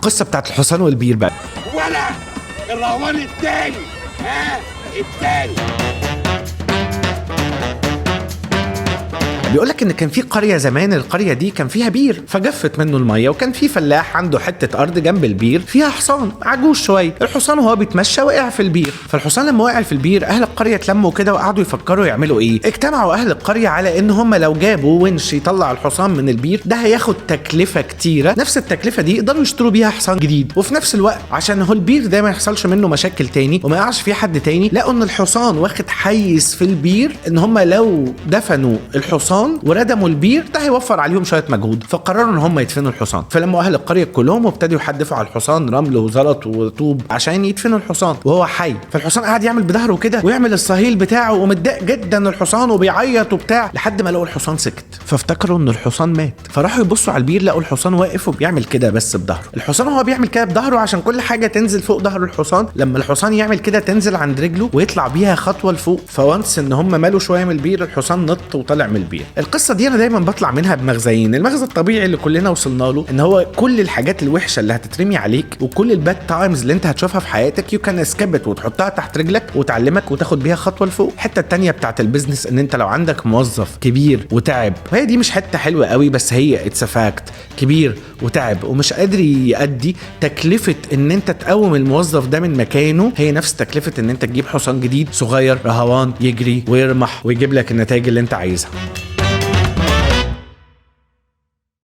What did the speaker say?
القصه بتاعت الحصان والبير بقى. ولا الرهوان التاني التاني بيقولك ان كان في قرية زمان، القرية دي كان فيها بير فجفت منه المية، وكان في فلاح عنده حتة ارض جنب البير فيها حصان عجوز شوية. الحصان وهو بيتمشى وقع في البير، فالحصان لما وقع في البير اهل القرية اتلموا كده وقعدوا يفكروا يعملوا ايه. اجتمعوا اهل القرية على ان هم لو جابوا ونش يطلع الحصان من البير ده هياخد تكلفة كتيرة، نفس التكلفة دي يقدروا يشتروا بيها حصان جديد، وفي نفس الوقت عشان هو البير ده ما يحصلش منه مشاكل تاني وما يقعش فيه حد تاني، لقوا ان الحصان واخد حيز في البير، ان هم لو دفنوا الحصان وردموا البير ده هيوفر عليهم شويه مجهود، فقرروا ان هم يدفنوا الحصان. فلما اهل القريه كلهم وابتدوا يحدفوا على الحصان رمل وزلط وطوب عشان يدفنوا الحصان وهو حي، فالحصان قاعد يعمل بظهره كده ويعمل الصهيل بتاعه ومتضايق جدا الحصان وبيعيط وبتاع، لحد ما لقوا الحصان سكت، فافتكروا ان الحصان مات، فراحوا يبصوا على البير لقوا الحصان واقف وبيعمل كده بس بظهره. الحصان هو بيعمل كده بظهره عشان كل حاجه تنزل فوق ظهر الحصان، لما الحصان يعمل كده تنزل عند رجله ويطلع بيها خطوه لفوق، فوانس ان هم مالوا شويه من البير الحصان نط وطلع من البير. القصه دي انا دايما بطلع منها بمغزيين. المغزى الطبيعي اللي كلنا وصلنا له ان هو كل الحاجات الوحشه اللي هتترمي عليك وكل الباد تايمز اللي انت هتشوفها في حياتك يو كان اسكبت وتحطها تحت رجلك وتعلمك وتاخد بيها خطوه لفوق. الحته الثانيه بتاعت البيزنس ان انت لو عندك موظف كبير وتعب، وهي دي مش حته حلوه قوي بس هي اتس فاكت، كبير وتعب ومش قادر يأدي، تكلفه ان انت تقوم الموظف ده من مكانه هي نفس تكلفه ان انت تجيب حصان جديد صغير رهوان يجري ويرمح ويجيب لك النتائج اللي انت عايزها.